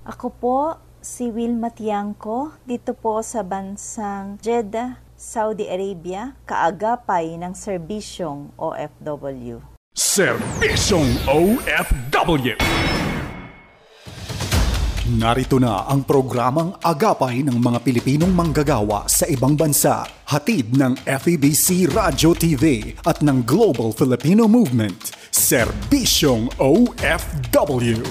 Ako po, si Wilma Tiangco, dito po sa bansang Jeddah, Saudi Arabia, kaagapay ng serbisyong OFW. Serbisyong OFW. Narito na ang programang Agapay ng mga Pilipinong manggagawa sa ibang bansa. Hatid ng FEBC Radio TV at ng Global Filipino Movement. Serbisyong OFW.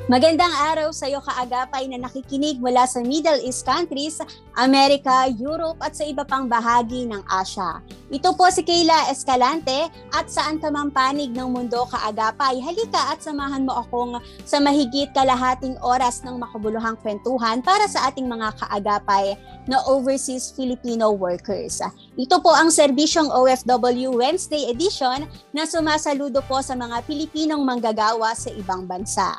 Magandang araw sa iyo kaagapay na nakikinig mula sa Middle East countries, Amerika, Europe at sa iba pang bahagi ng Asia. Ito po si Kayla Escalante at saan ka mang panig ng mundo kaagapay, halika at samahan mo akong sa mahigit kalahating oras ng makabuluhang kwentuhan para sa ating mga kaagapay na overseas Filipino workers. Ito po ang Serbisyong OFW Wednesday edition na sumasaludo po sa mga Pilipinong manggagawa sa ibang bansa.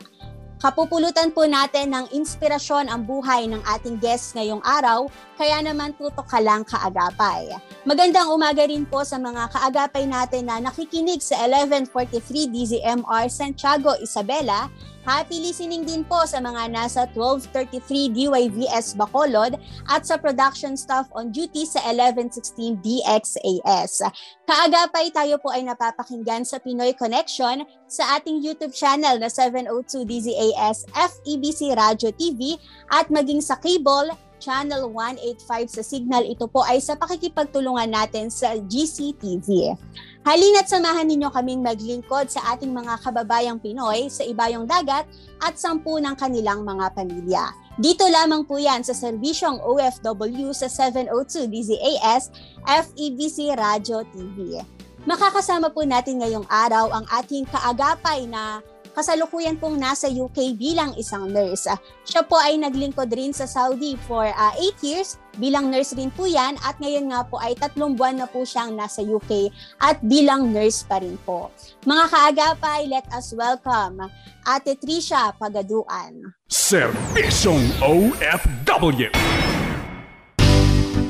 Kapupulutan po natin ng inspirasyon ang buhay ng ating guest ngayong araw, kaya naman tutok ka lang kaagapay. Magandang umaga rin po sa mga kaagapay natin na nakikinig sa 1143 DZMR Santiago, Isabela. Happy listening din po sa mga nasa 1233 DYVS Bacolod at sa production staff on duty sa 1116 DXAS. Kaagapay tayo po ay napapakinggan sa Pinoy Connection sa ating YouTube channel na 702 DZAS FEBC Radio TV at maging sa cable Channel 185 sa Signal. Ito po ay sa pakikipagtulungan natin sa GCTV. Halina't samahan ninyo kaming maglingkod sa ating mga kababayang Pinoy sa ibayong dagat at 10 ng kanilang mga pamilya. Dito lamang po yan sa Serbisyong OFW sa 702 DZAS FEBC Radio TV. Makakasama po natin ngayong araw ang ating kaagapay na kasalukuyan pong nasa UK bilang isang nurse. Siya po ay naglingkod rin sa Saudi for 8 years. Bilang nurse rin po yan at ngayon nga po ay 3 buwan na po siyang nasa UK at bilang nurse pa rin po. Mga kaagapay, let us welcome Ate Tricia Pagaduan. Serbisyong OFW.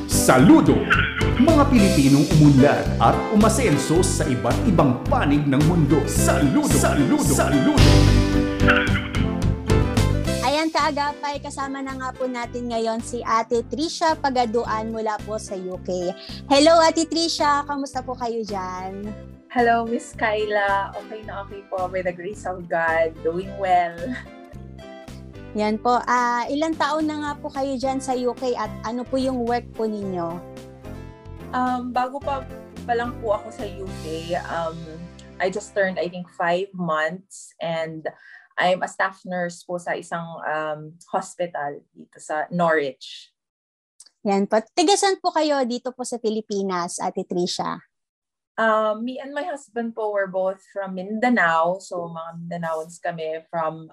Saludo! Mga Pilipinong umunlad at umasenso sa iba't ibang panig ng mundo. Saludo! Saludo! Saludo! Ayan kaagapay, kasama na nga po natin ngayon si Ate Tricia Pagaduan mula po sa UK. Hello Ate Tricia, kamusta po kayo dyan? Hello Miss Kayla, okay na okay po by the grace of God, doing well. Yan po, ilang taon na nga po kayo dyan sa UK at ano po yung work po ninyo? Bago pa lang po ako sa UK, I just turned I think 5 months and I'm a staff nurse po sa isang hospital dito sa Norwich. Yan po. Tigasan po kayo dito po sa Pilipinas, Ate Tricia? Me and my husband po were both from Mindanao. So mga Mindanaoans kami from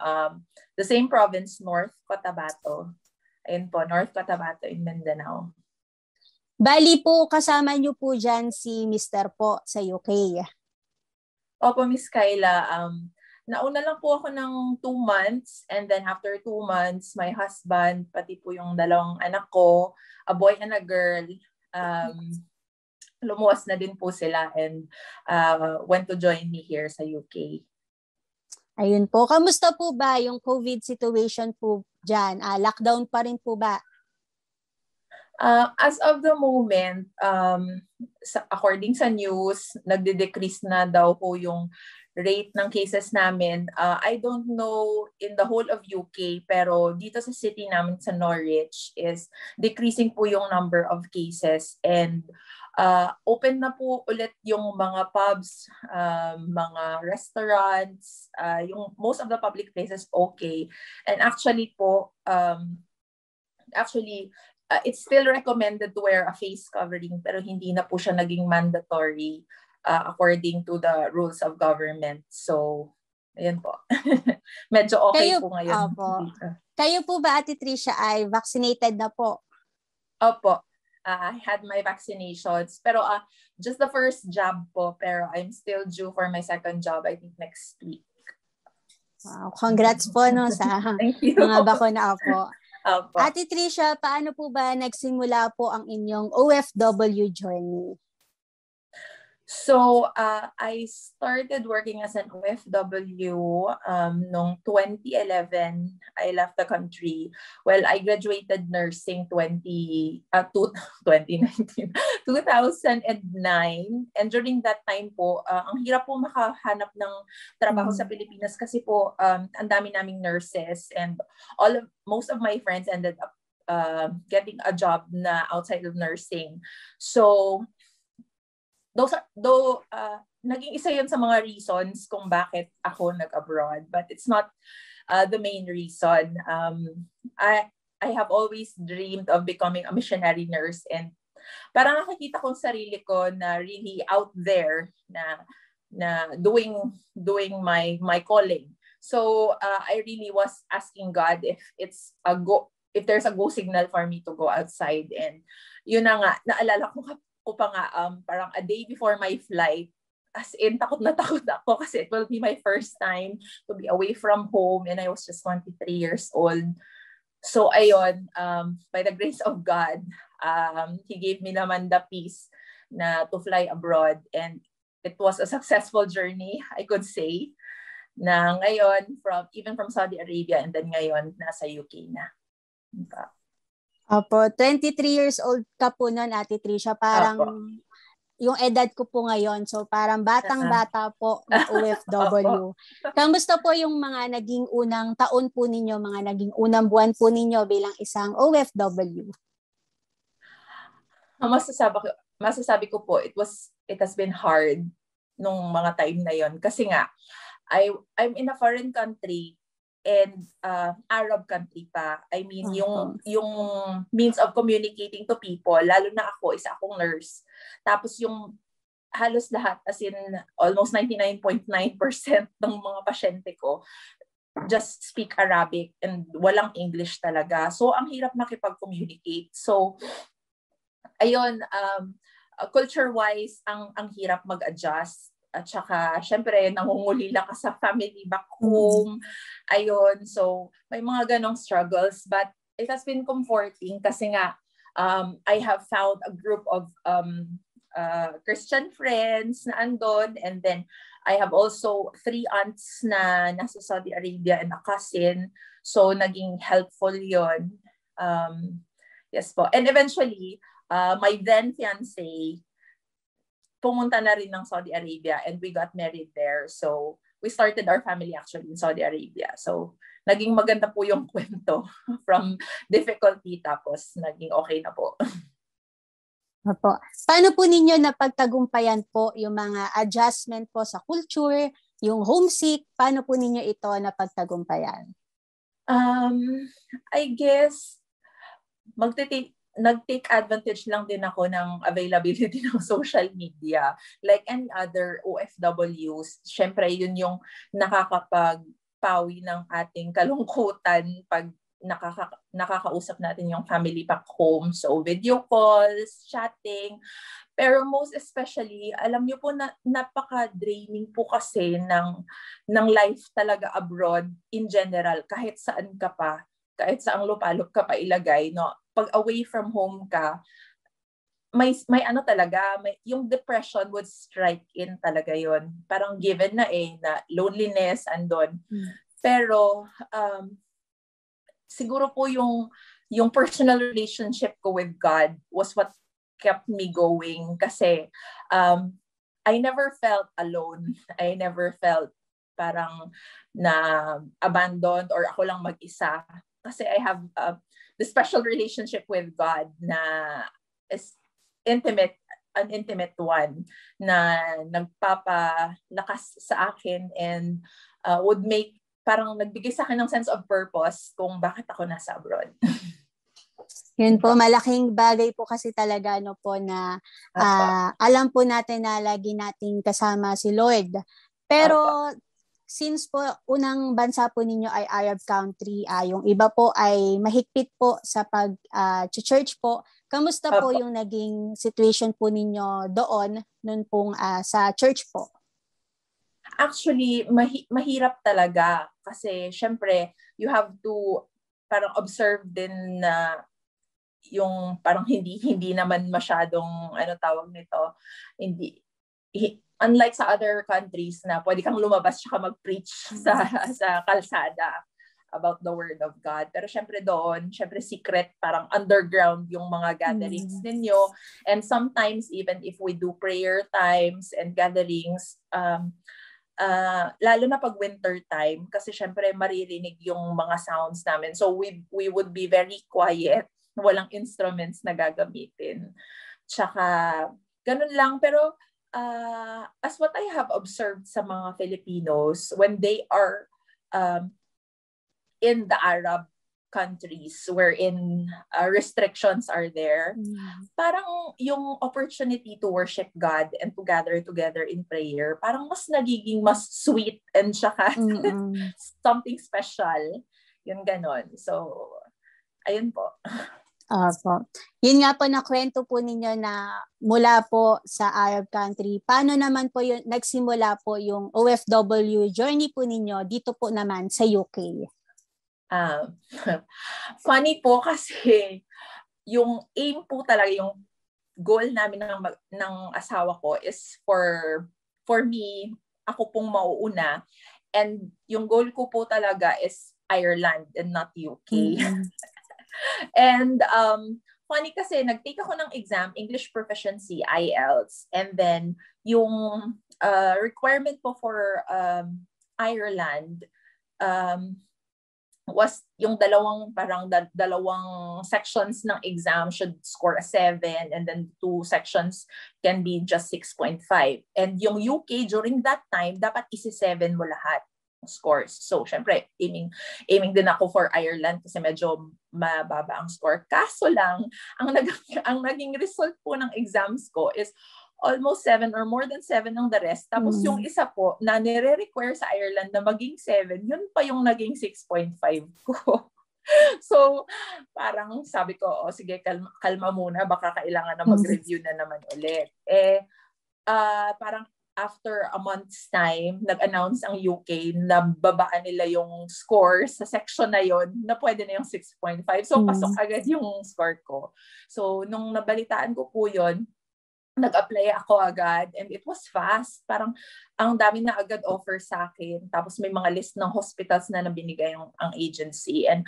the same province, North Cotabato. Ayun po, North Cotabato in Mindanao. Bali po, kasama niyo po dyan si Mr. po sa UK. Opo, Miss Kayla. Nauna lang po ako ng 2 months and then after 2 months, my husband, pati po yung 2 anak ko, a boy and a girl, lumuwas na din po sila and went to join me here sa UK. Ayun po. Kamusta po ba yung COVID situation po dyan? Lockdown pa rin po ba? As of the moment, according sa news, nagde-decrease na daw po yung rate ng cases namin. I don't know in the whole of UK, pero dito sa city namin sa Norwich is decreasing po yung number of cases and open na po ulit yung mga pubs, mga restaurants, yung most of the public places okay. And actually po, it's still recommended to wear a face covering pero hindi na po siya naging mandatory according to the rules of government. So, ayan po. Medyo okay po ngayon. Kayo po ba, Ate Tricia, ay vaccinated na po? Opo. I had my vaccinations. Pero just the first jab po. Pero I'm still due for my second job, I think next week. Wow, congrats po no, sa Thank you. mga bakuna po. Opo. Ate Tricia, paano po ba nagsimula po ang inyong OFW journey? So, I started working as an OFW noong 2011. I left the country. Well, I graduated nursing 2019, 2009. And during that time po, ang hirap po makahanap ng trabaho sa Pilipinas kasi po ang dami naming nurses and most of my friends ended up getting a job na outside of nursing. So, naging isa yun sa mga reasons kung bakit ako nag-abroad. But it's not the main reason. I have always dreamed of becoming a missionary nurse and parang nakikita kong sarili ko na really out there na doing my calling. So I really was asking God if there's a go signal for me to go outside. And yun na nga, naalala ko pa nga parang a day before my flight, as in takot na takot ako kasi it will be my first time to be away from home and I was just 23 years old. So ayun, by the grace of God, He gave me naman the peace na to fly abroad and it was a successful journey, I could say, na ngayon even from Saudi Arabia and then ngayon nasa UK na. Opo, 23 years old ka po noon, Ate Tricia. Parang yung edad ko po ngayon. So parang batang-bata po na OFW. Kamusta po yung mga naging unang taon po ninyo, mga naging unang buwan po ninyo bilang isang OFW? Masasabi ko po, it has been hard nung mga time na yon kasi nga I'm in a foreign country and Arab country pa. I mean, yung means of communicating to people, lalo na ako, isa akong nurse. Tapos yung halos lahat, as in almost 99.9% ng mga pasyente ko, just speak Arabic and walang English talaga. So, ang hirap makipag-communicate. So, ayun, culture-wise, ang hirap mag-adjust. At saka, syempre, nangungulila ka sa family back home. Ayun, so may mga ganong struggles. But it has been comforting kasi nga, I have found a group of Christian friends na andon. And then, I have also 3 aunts na nasa Saudi Arabia and a cousin. So, naging helpful yon. Yes po. And eventually, my then fiancé, pumunta na rin ng Saudi Arabia and we got married there. So, we started our family actually in Saudi Arabia. So, naging maganda po yung kwento from difficulty tapos naging okay na po. Opo. Paano po ninyo napagtagumpayan po yung mga adjustment po sa culture, yung homesick, paano po ninyo ito napagtagumpayan? I guess, nag-take advantage lang din ako ng availability ng social media. Like any other OFWs, syempre yun yung nakakapagpawi ng ating kalungkutan pag nakakausap natin yung family back home. So video calls, chatting. Pero most especially, alam niyo po na napaka-draining po kasi ng life talaga abroad in general. Kahit saan ka pa, kahit saang lupalop ka pa ilagay, no? Pag away from home ka, may ano talaga, yung depression would strike in talaga yon. Parang given na na loneliness andon. Pero siguro po yung personal relationship ko with God was what kept me going kasi I never felt alone. I never felt parang na abandoned or ako lang mag-isa. Kasi I have the special relationship with God na is an intimate one na nagpapalakas sa akin and would make, parang nagbigay sa akin ng sense of purpose kung bakit ako nasa abroad. Yun po, malaking bagay po kasi talaga po na alam po natin na lagi nating kasama si Lord. Pero since po unang bansa po ninyo ay Arab country, yung iba po ay mahigpit po sa pag-church po. Kamusta po yung naging situation po ninyo doon nun pong sa church po? Actually, mahirap talaga kasi syempre you have to parang observe din na yung parang hindi naman masyadong tawag nito, unlike sa other countries na pwede kang lumabas tsaka mag-preach sa kalsada about the word of God. Pero syempre doon, syempre secret, parang underground yung mga gatherings ninyo. And sometimes even if we do prayer times and gatherings, lalo na pag winter time, kasi syempre maririnig yung mga sounds namin. So we would be very quiet, walang instruments na gagamitin. Tsaka ganun lang. Pero as what I have observed sa mga Filipinos, when they are in the Arab countries wherein restrictions are there, parang yung opportunity to worship God and to gather together in prayer, parang mas nagiging mas sweet and saka something special. Yung ganon. So, ayun po. Opo. Yun nga po, nakwento po ninyo na mula po sa Arab country. Paano naman po yun, nagsimula po yung OFW journey po ninyo dito po naman sa UK? Funny po kasi yung aim po talaga, yung goal namin ng asawa ko is for me, ako pong mauuna. And yung goal ko po talaga is Ireland and not UK. And funny kasi nag-take ako ng exam, English Proficiency, IELTS. And then yung requirement po for Ireland was yung dalawang sections ng exam should score a 7, and then 2 sections can be just 6.5. And yung UK during that time, dapat isi-7 mo lahat scores. So, syempre, aiming din ako for Ireland kasi medyo mababa ang score. Kaso lang, ang naging result po ng exams ko is almost 7 or more than 7 ng the rest. Tapos yung isa po na nire-require sa Ireland na maging 7, yun pa yung naging 6.5 ko. So, parang sabi ko, sige, kalma muna, baka kailangan na mag-review na naman ulit. Parang after a month's time, nag-announce ang UK na babaan nila yung score sa section na yon na pwede na yung 6.5. So, pasok agad yung score ko. So, nung nabalitaan ko po yun, nag-apply ako agad and it was fast. Parang ang dami na agad offer sa akin. Tapos may mga list ng hospitals na nabinigay ang agency. And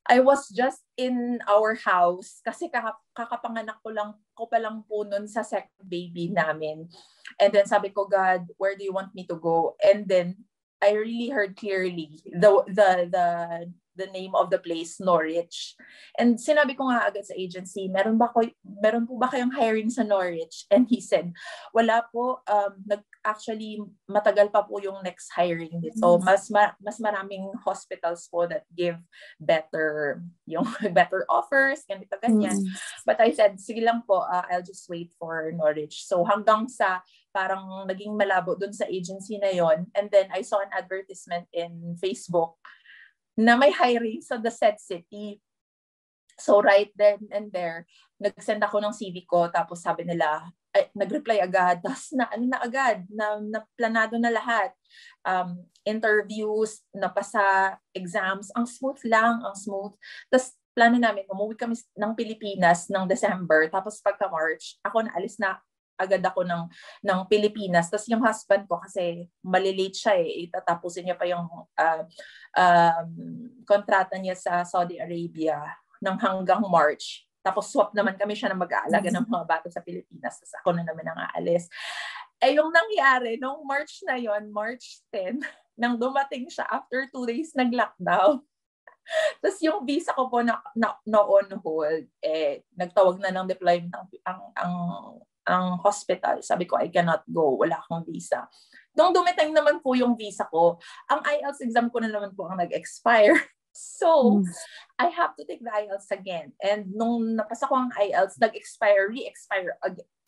I was just in our house kasi kakapanganak ko pa lang po nun sa second baby namin. And then sabi ko, God, where do you want me to go? And then I really heard clearly the name of the place, Norwich. And sinabi ko nga agad sa agency, meron po ba kayong hiring sa Norwich? And he said, wala po. Actually, matagal pa po yung next hiring dito. Mas maraming hospitals po that give better offers, ganito, ganyan. But I said, sige lang po, I'll just wait for Norwich. So hanggang sa parang naging malabo dun sa agency na yon. And then I saw an advertisement in Facebook na may hiring sa the said city. So right then and there, nag-send ako ng CV ko, tapos sabi nila, nag-reply agad, tapos na agad, na planado na lahat. Interviews, napasa, exams, ang smooth. Tapos plano namin, umuwi kami ng Pilipinas ng December, tapos pagka March, ako naalis na agad ako ng Pilipinas. Tapos yung husband ko, kasi malilate siya itatapusin niya pa yung kontrata niya sa Saudi Arabia ng hanggang March. Tapos swap naman kami siya na mag-aalaga ng mga bata sa Pilipinas. Tapos ako na naman ang aalis. Yung nangyari, nung March na yon, March 10, nang dumating siya, after 2 days, nag-lockdown. Tapos yung visa ko po na on hold, nagtawag na ng deployment ang hospital. Sabi ko, I cannot go. Wala akong visa. Nung dumating naman po yung visa ko, ang IELTS exam ko na naman po ang nag-expire. So, I have to take the IELTS again. And nung napasa ko ang IELTS, re-expire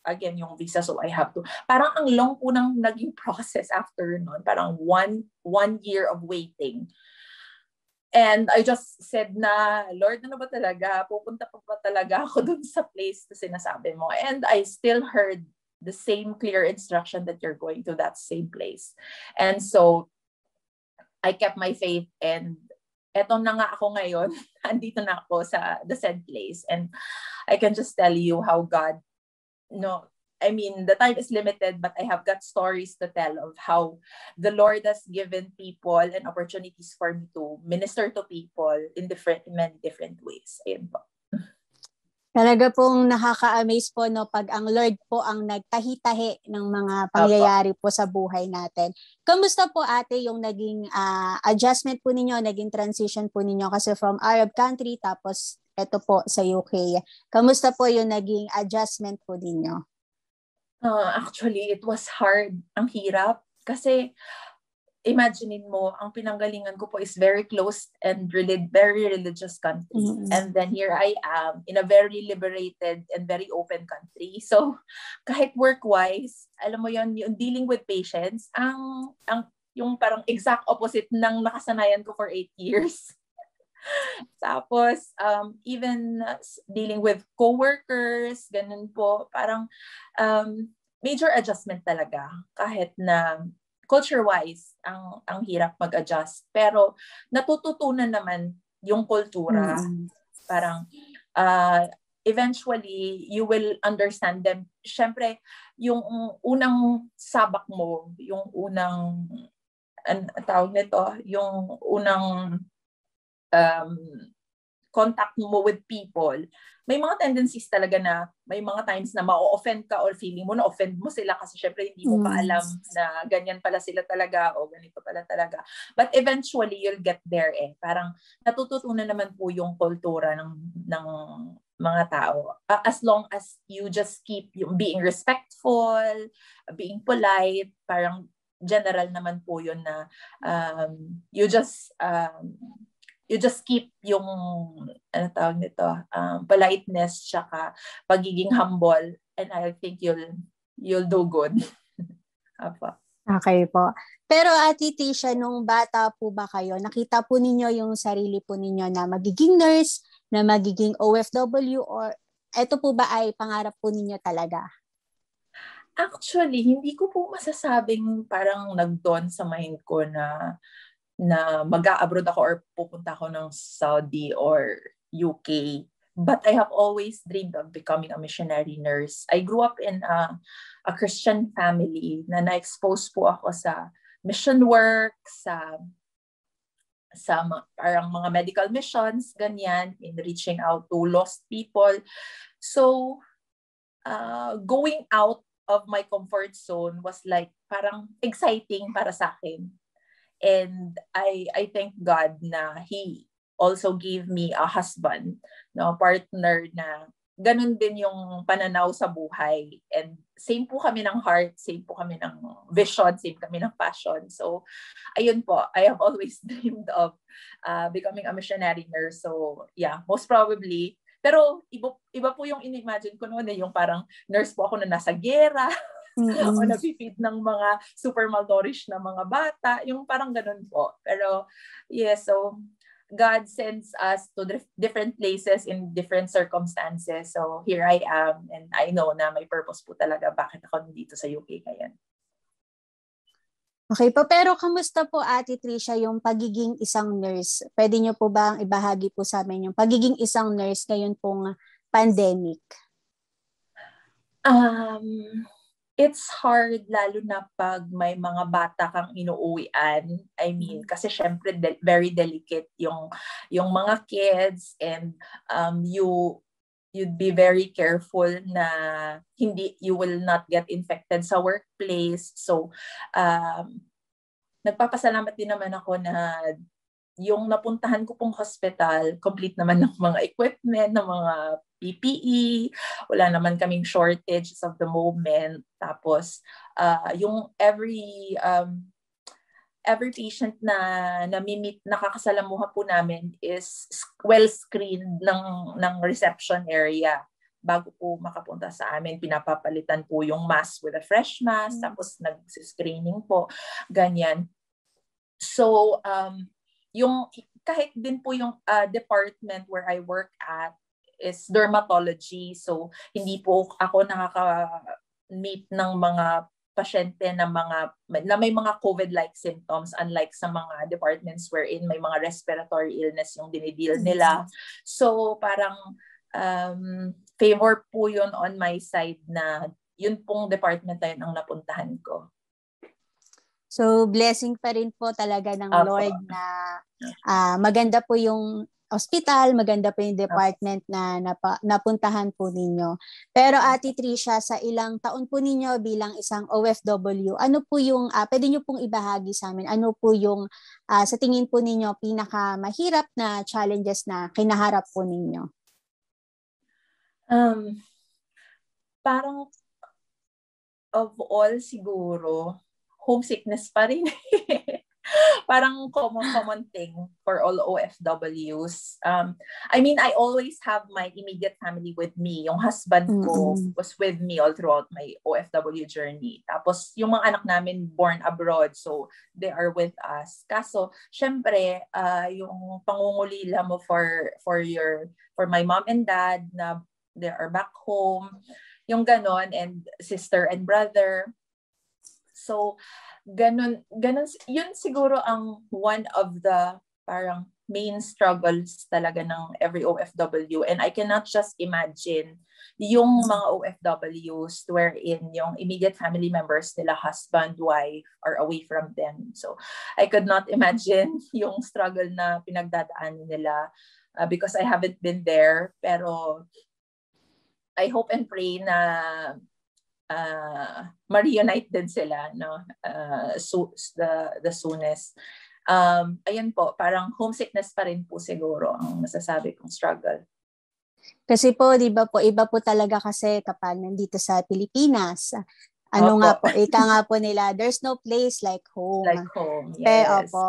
again yung visa. So, I have to. Parang ang long po ng naging process after nun. Parang one year of waiting. And I just said na, Lord, ano ba talaga? Pupunta pa ba talaga ako dun sa place na sinasabi mo? And I still heard the same clear instruction that you're going to that same place. And so, I kept my faith and eto na nga ako ngayon, andito na ako sa the said place. And I can just tell you how God, I mean, the time is limited, but I have got stories to tell of how the Lord has given people and opportunities for me to minister to people in many different ways. Ayun po. Talaga pong nakaka-amaze po pag ang Lord po ang nagtahi-tahi ng mga pangyayari po sa buhay natin. Kamusta po ate yung naging adjustment po ninyo, naging transition po ninyo kasi from Arab country tapos eto po sa UK. Kamusta po yung naging adjustment po ninyo? Actually, it was hard. Ang hirap. Kasi, imaginein mo, ang pinanggalingan ko po is very close and very religious country. Mm-hmm. And then here I am in a very liberated and very open country. So, kahit work-wise, alam mo yun, yung dealing with patients, yung parang exact opposite ng nakasanayan ko for 8 years. Tapos, even dealing with coworkers, ganun po, parang major adjustment talaga. Kahit na culture-wise, ang hirap mag-adjust. Pero natututunan naman yung kultura. Mm-hmm. Parang, eventually, you will understand them. Siyempre, yung unang sabak mo, yung unang, tawag nito, yung unang contact mo with people, may mga tendencies talaga na may mga times na ma-offend ka or feeling mo na offend mo sila kasi syempre hindi mo pa alam na ganyan pala sila talaga o ganito pala talaga. But eventually, you'll get there Parang natututunan naman po yung kultura ng mga tao. As long as you just keep being respectful, being polite, parang general naman po yun na you just keep yung, tawag nito, politeness, tsaka pagiging humble, and I think you'll do good. Apa. Okay po. Pero Ate Tisha, nung bata po ba kayo, nakita po ninyo yung sarili po ninyo na magiging nurse, na magiging OFW, or eto po ba ay pangarap po ninyo talaga? Actually, hindi ko po masasabing parang nag-dawn sa mind ko na mag-a-abroad ako or pupunta ako ng Saudi or UK. But I have always dreamed of becoming a missionary nurse. I grew up in a Christian family na na-expose po ako sa mission work, sa parang mga medical missions, ganyan, in reaching out to lost people. So, going out of my comfort zone was like parang exciting para sa akin. And I thank God na He also gave me a husband, partner na ganun din yung pananaw sa buhay. And same po kami ng heart, same po kami ng vision, same kami ng passion. So, ayun po, I have always dreamed of becoming a missionary nurse. So, yeah, most probably. Pero iba po yung in-imagine ko noon yung parang nurse po ako na nasa gera. O nabifeed ng mga super malnourished na mga bata. Yung parang ganun po. Pero, yeah, so God sends us to different places in different circumstances. So, here I am. And I know na may purpose po talaga bakit ako nandito sa UK ngayon. Okay po. Pero kamusta po Ate Trisha yung pagiging isang nurse? Pwede niyo po ba ibahagi po sa amin yung pagiging isang nurse ngayon pong pandemic? It's hard lalo na pag may mga bata kang inuuwian. I mean, kasi syempre very delicate yung mga kids, and you'd be very careful na you will not get infected sa workplace. So nagpapasalamat din naman ako na yung napuntahan ko pong hospital, complete naman ng mga equipment, ng mga PPE, wala naman kaming shortage of the moment. Tapos, yung every patient na namimit, nakakasalamuha po namin is well-screened ng reception area. Bago po makapunta sa amin, pinapapalitan po yung mask with a fresh mask, tapos nag-screening po, ganyan. So, yung kahit din po yung department where I work at is dermatology. So, hindi po ako nakaka-meet ng mga pasyente na may mga COVID-like symptoms, unlike sa mga departments wherein may mga respiratory illness yung dinideal nila. So parang favor po yun on my side na yun pong department na yun ang napuntahan ko. So blessing pa rin po talaga ng Lord na maganda po yung hospital, maganda po yung department na napuntahan po ninyo. Pero Ate Tricia, sa ilang taon po ninyo bilang isang OFW, ano po yung, pwede nyo pong ibahagi sa amin, ano po yung sa tingin po ninyo pinakamahirap na challenges na kinaharap po ninyo? Parang of all siguro, homesickness pa rin. Parang common thing for all OFWs. I mean, I always have my immediate family with me. Yung husband ko was with me all throughout my OFW journey. Tapos yung mga anak namin born abroad, so they are with us. Kaso, syempre, yung pangungulila mo for my mom and dad na they are back home, yung ganon, and sister and brother. So, ganun, yun siguro ang one of the parang main struggles talaga ng every OFW. And I cannot just imagine yung mga OFWs wherein yung immediate family members nila, husband, wife, are away from them. So, I could not imagine yung struggle na pinagdadaanan nila because I haven't been there. Pero, I hope and pray na ma-reunite din sila, no? The soonest. Ayun po, parang homesickness pa rin po siguro ang masasabi kong struggle. Kasi po, di ba po, iba po talaga kasi kapag nandito sa Pilipinas, ano nga po, ika nga po nila, there's no place like home. Like home, yes. Pero po,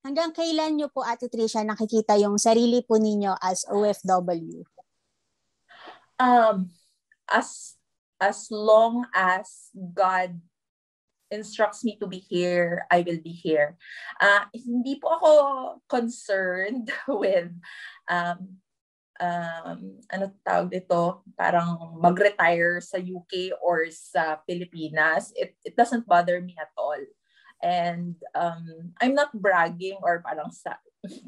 hanggang kailan nyo po, Ate Tricia, nakikita yung sarili po ninyo as OFW? As long as God instructs me to be here, I will be here. Hindi po ako concerned with ano tawag dito, parang mag-retire sa UK or sa Pilipinas. It doesn't bother me at all. And I'm not bragging or parang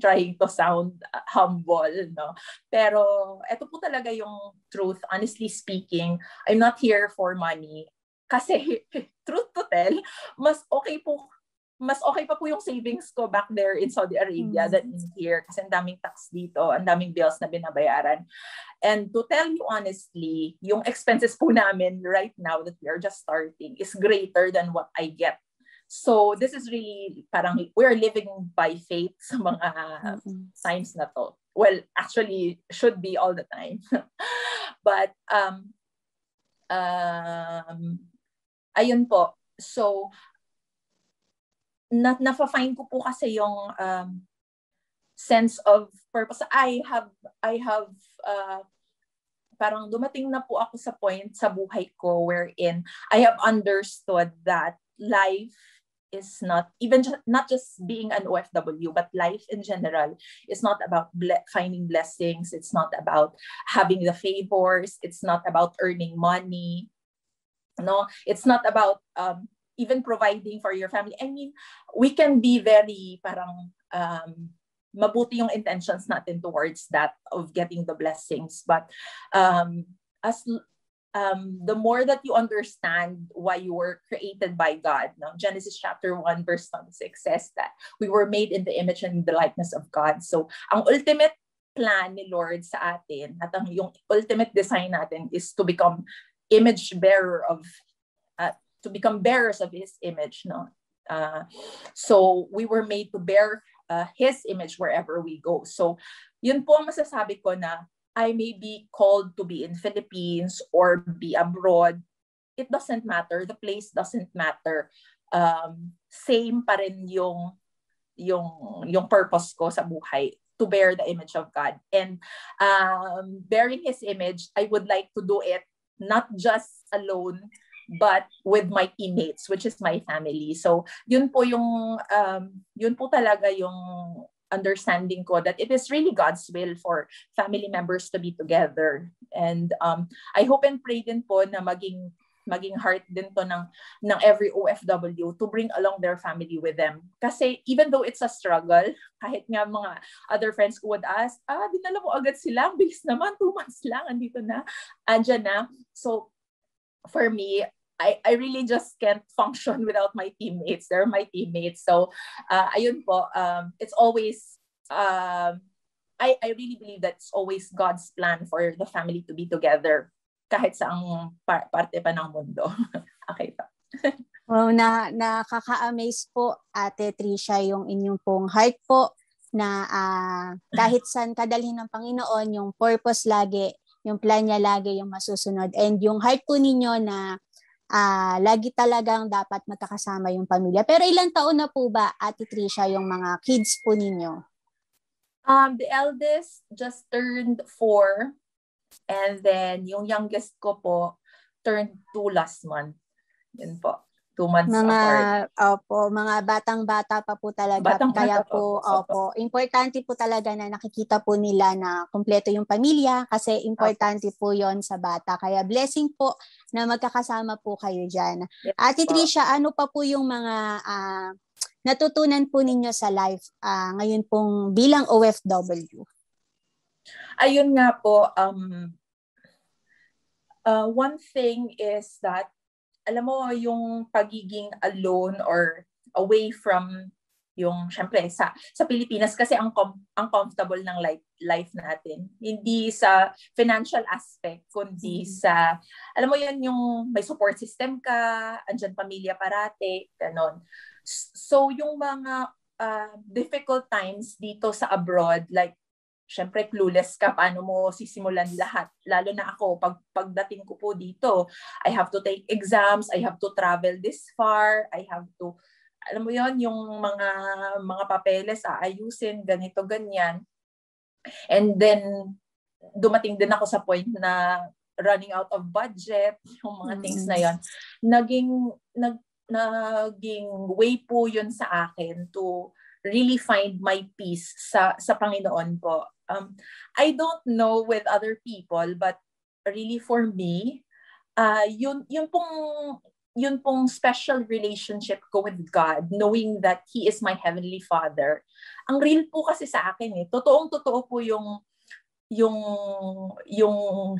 trying to sound humble, no? Pero ito po talaga yung truth. Honestly speaking, I'm not here for money. Kasi, truth to tell, mas okay pa po yung savings ko back there in Saudi Arabia than in here. Kasi ang daming tax dito, ang daming bills na binabayaran. And to tell you honestly, yung expenses po namin right now that we are just starting is greater than what I get. So this is really parang we're living by faith sa mga times na to. Well, actually should be all the time. But ayun po. So nafa-find ko po kasi yung sense of purpose. I have parang dumating na po ako sa point sa buhay ko wherein I have understood that life is not just being an OFW, but life in general is not about finding blessings. It's not about having the favors. It's not about earning money. No, it's not about even providing for your family. I mean, we can be very parang mabuti yung intentions natin towards that of getting the blessings, but the more that you understand why you were created by God, no? Genesis chapter 1 verse 26 says that we were made in the image and the likeness of God. So, ang ultimate plan ni Lord sa atin, at yung ultimate design natin is to become bearers of His image, no? So, we were made to bear His image wherever we go. So, yun po ang masasabi ko na I may be called to be in Philippines or be abroad. It doesn't matter. The place doesn't matter. Same pa rin yung purpose ko sa buhay, to bear the image of God. And bearing His image, I would like to do it not just alone, but with my teammates, which is my family. So yun po talaga yung understanding ko, that it is really God's will for family members to be together. And I hope and pray din po na maging maging heart din to ng every OFW to bring along their family with them. Kasi even though it's a struggle, kahit nga mga other friends ko would ask, dinala mo agad sila, bilis naman, 2 months lang, andito na, andyan na. So for me, I really just can't function without my teammates. They're my teammates. So ayun po, it's always, I really believe that it's always God's plan for the family to be together kahit sa ang parte pa ng mundo. Okay pa. Wow, nakaka-amaze po, Ate Tricia, yung inyong pong heart po na kahit saan kadalhin ng Panginoon, yung purpose lagi, yung plan niya lagi yung masusunod. And yung heart po ninyo na lagi talagang dapat magkakasama yung pamilya. Pero ilang taon na po ba, Ate Tricia, yung mga kids po ninyo? The eldest just turned 4. And then, yung youngest ko po, turned 2 last month. Yun po. 2 months apart. Opo, mga batang-bata pa po talaga. Kaya po, opo, importante po talaga na nakikita po nila na kumpleto yung pamilya kasi importante po yon sa bata. Kaya blessing po na magkakasama po kayo dyan. Yes, Ate Tricia, ano pa po yung mga natutunan po ninyo sa life ngayon pong bilang OFW? Ayun nga po, one thing is that, alam mo, yung pagiging alone or away from yung, syempre, sa Pilipinas, kasi ang comfortable ng life natin. Hindi sa financial aspect, kundi sa, alam mo yan, yung may support system ka, andyan pamilya parate, ganon. So, yung mga difficult times dito sa abroad, like, syempre clueless ka paano mo sisimulan lahat. Lalo na ako, pagdating ko po dito, I have to take exams, I have to travel this far, I have to, alam mo yon, yung mga papeles aayusin, ganito, ganyan. And then, dumating din ako sa point na running out of budget, yung mga things na yon. Naging way po yun sa akin to really find my peace sa Panginoon po. I don't know with other people, but really for me, yun pong special relationship ko with God, knowing that He is my Heavenly Father. Ang real po kasi sa akin totoong-totoo po yung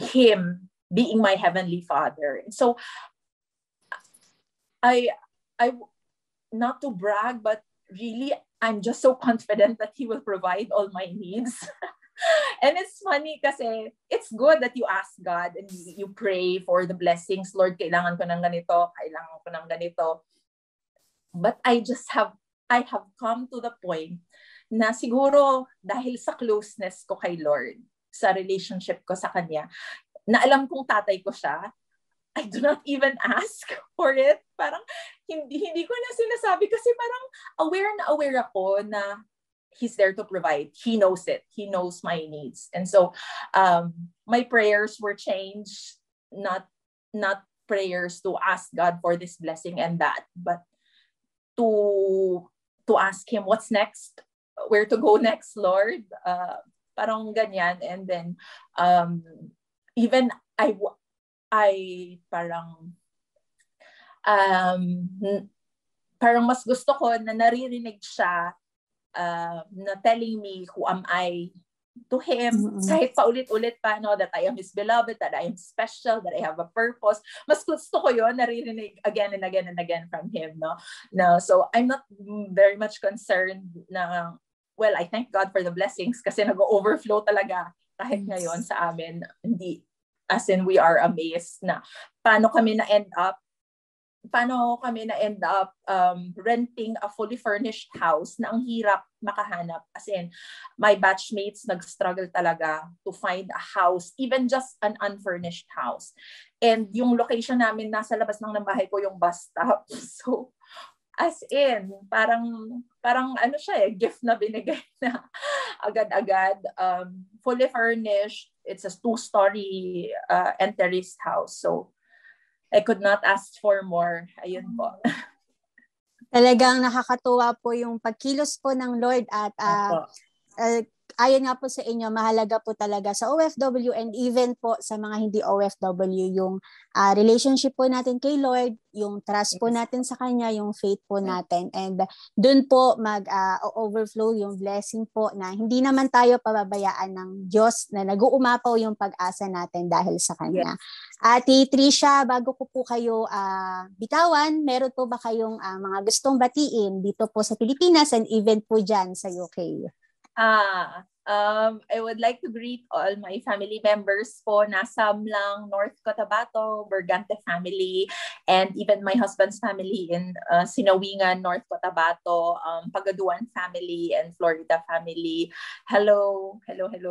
Him being my Heavenly Father. So, I not to brag, but really, I'm just so confident that He will provide all my needs. And it's funny kasi it's good that you ask God and you pray for the blessings. Lord, kailangan ko ng ganito, kailangan ko ng ganito. But I have come to the point na siguro dahil sa closeness ko kay Lord, sa relationship ko sa Kanya, na alam kong tatay ko siya, I do not even ask for it. Parang hindi ko na sinasabi kasi parang aware ako na He's there to provide. He knows it. He knows my needs. And so my prayers were changed, not prayers to ask God for this blessing and that, but to ask Him what's next, where to go next, Lord. Parang ganyan. And then even I parang mas gusto ko na naririnig siya na telling me who am I to Him, kahit paulit-ulit pa, that I am His beloved, that I am special, that I have a purpose. Mas gusto ko yun, naririnig again and again and again from Him, no? So I'm not very much concerned na, well, I thank God for the blessings kasi nag-overflow talaga kahit ngayon sa amin. Hindi, as in we are amazed na paano kami na-end up renting a fully furnished house na ang hirap makahanap. As in, my batchmates nag-struggle talaga to find a house, even just an unfurnished house. And yung location namin, nasa labas ng bahay ko yung bus stop. So, as in, parang ano siya gift na binigay na agad-agad. Fully furnished. It's a 2-story and terraced house. So, I could not ask for more. Ayun po. Talagang nakakatuwa po yung pagkilos po ng Lord at ayon nga po sa inyo, mahalaga po talaga sa OFW and even po sa mga hindi OFW yung relationship po natin kay Lord, yung trust po natin sa Kanya, yung faith po natin. And dun po mag-overflow yung blessing po na hindi naman tayo pababayaan ng Diyos na nag-uumapaw yung pag-asa natin dahil sa Kanya. Ate Tricia, bago ko po kayo bitawan, meron po ba kayong mga gustong batiin dito po sa Pilipinas and even po dyan sa UK? I would like to greet all my family members po nasa Mlang, North Cotabato, Bergante family, and even my husband's family in Sinawingan, North Cotabato, Pagaduan family, and Florida family. Hello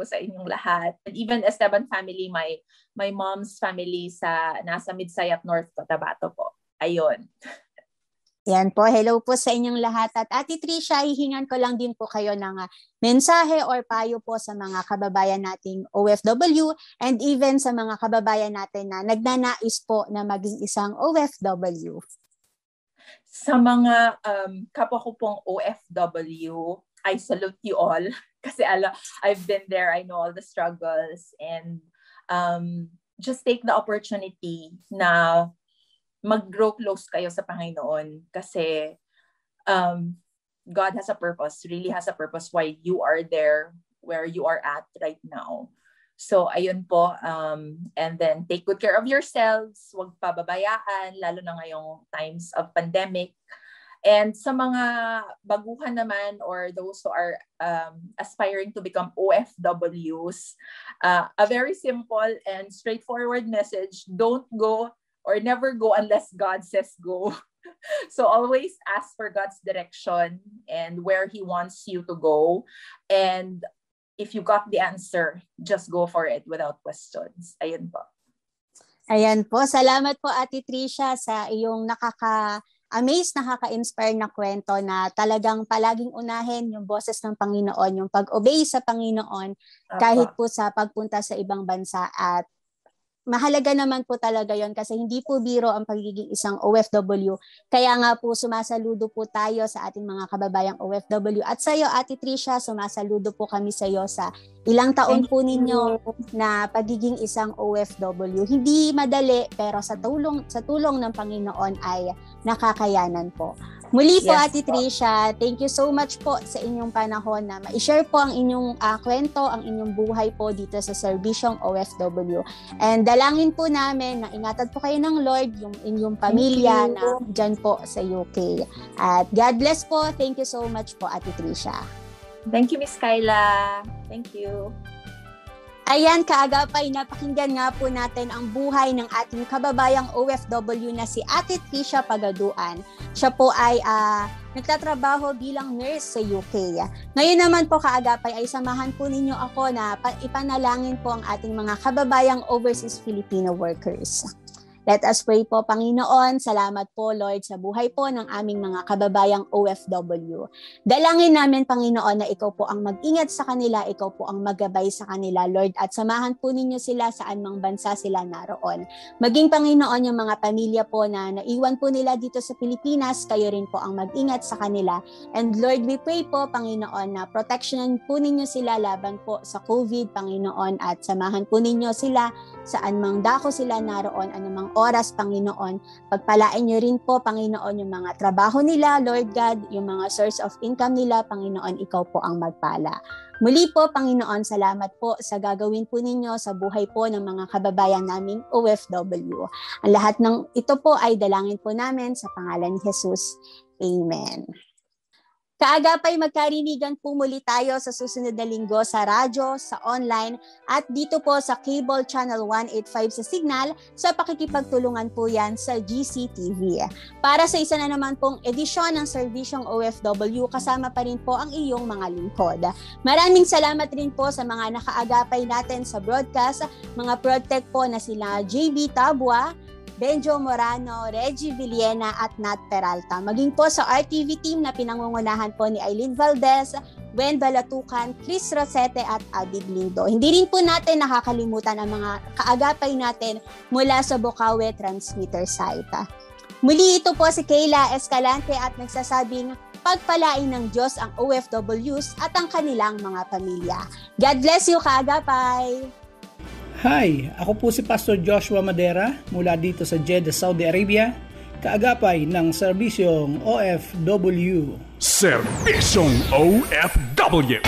sa inyong lahat. And even Esteban family, my mom's family sa nasa Midsayat, North Cotabato po. Ayun. Yan po, hello po sa inyong lahat. At Ate Tricia, hihingan ko lang din po kayo ng mensahe or payo po sa mga kababayan nating OFW and even sa mga kababayan natin na nagnanais po na maging isang OFW. Sa mga kapwa ko pong OFW, I salute you all. Kasi I've been there, I know all the struggles, and just take the opportunity na mag-grow close kayo sa Panginoon kasi God has a purpose, really has a purpose why you are there where you are at right now. So ayun po, and then take good care of yourselves, huwag pababayaan, lalo na ngayong times of pandemic. And sa mga baguhan naman or those who are aspiring to become OFWs, a very simple and straightforward message: don't go or never go unless God says go. So always ask for God's direction and where He wants you to go. And if you got the answer, just go for it without questions. Ayun po. Ayan po. Salamat po, Ate Tricia, sa iyong nakaka-amaze, nakaka-inspire na kwento na talagang palaging unahin yung boses ng Panginoon, yung pag-obey sa Panginoon kahit po sa pagpunta sa ibang bansa. At mahalaga naman po talaga yon kasi hindi po biro ang pagiging isang OFW. Kaya nga po sumasaludo po tayo sa ating mga kababayang OFW. At sa iyo, Ate Tricia, sumasaludo po kami sa iyo sa ilang taon po ninyo na pagiging isang OFW. Hindi madali, pero sa tulong ng Panginoon ay nakakayanan po. Muli po, Ate Tricia, thank you so much po sa inyong panahon na ma-share po ang inyong kwento, ang inyong buhay po dito sa Serbisyong OFW. And dalangin po namin na ingatan po kayo ng Lord, yung inyong pamilya na dyan po sa UK. At God bless po. Thank you so much po, Ate Tricia. Thank you, Miss Kyla. Thank you. Ayan, kaagapay, napakinggan nga po natin ang buhay ng ating kababayang OFW na si Ate Tricia Pagaduan. Siya po ay nagtatrabaho bilang nurse sa UK. Ngayon naman po, kaagapay, ay samahan po ninyo ako na ipanalangin po ang ating mga kababayang overseas Filipino workers. Let us pray po. Panginoon, salamat po, Lord, sa buhay po ng aming mga kababayang OFW. Dalangin namin, Panginoon, na ikaw po ang mag-ingat sa kanila, ikaw po ang maggabay sa kanila, Lord, at samahan po ninyo sila saan mang bansa sila naroon. Maging, Panginoon, yung mga pamilya po na naiwan po nila dito sa Pilipinas, kayo rin po ang mag-ingat sa kanila. And Lord, we pray po, Panginoon, na protectionan po ninyo sila laban po sa COVID, Panginoon, at samahan po ninyo sila saan mang dako sila naroon, anumang oras, Panginoon. Pagpalain nyo rin po, Panginoon, yung mga trabaho nila, Lord God, yung mga source of income nila, Panginoon, ikaw po ang magpala. Muli po, Panginoon, salamat po sa gagawin po ninyo sa buhay po ng mga kababayan naming OFW. Ang lahat ng ito po ay dalangin po namin sa pangalan ni Jesus. Amen. Kaagapay, magkarinigan po muli tayo sa susunod na linggo sa radyo, sa online, at dito po sa cable channel 185 sa Signal, sa pakikipagtulungan po yan sa GCTV. Para sa isa na naman pong edisyon ng Serbisyong OFW, kasama pa rin po ang iyong mga lingkod. Maraming salamat rin po sa mga nakaagapay natin sa broadcast, mga ProdTech po na sila JB Tabua, Benjo Morano, Reggie Villena at Nat Peralta. Maging po sa RTV team na pinangungunahan po ni Aileen Valdez, Gwen Balatucan, Chris Rosete at Abby Blindo. Hindi rin po natin nakakalimutan ang mga kaagapay natin mula sa Bocaue Transmitter site. Muli ito po si Kayla Escalante at nagsasabing pagpalain ng Diyos ang OFWs at ang kanilang mga pamilya. God bless you, Kaagapay! Hi! Ako po si Pastor Joshua Madera mula dito sa Jeddah, Saudi Arabia, kaagapay ng Serbisyong OFW. Serbisyong OFW.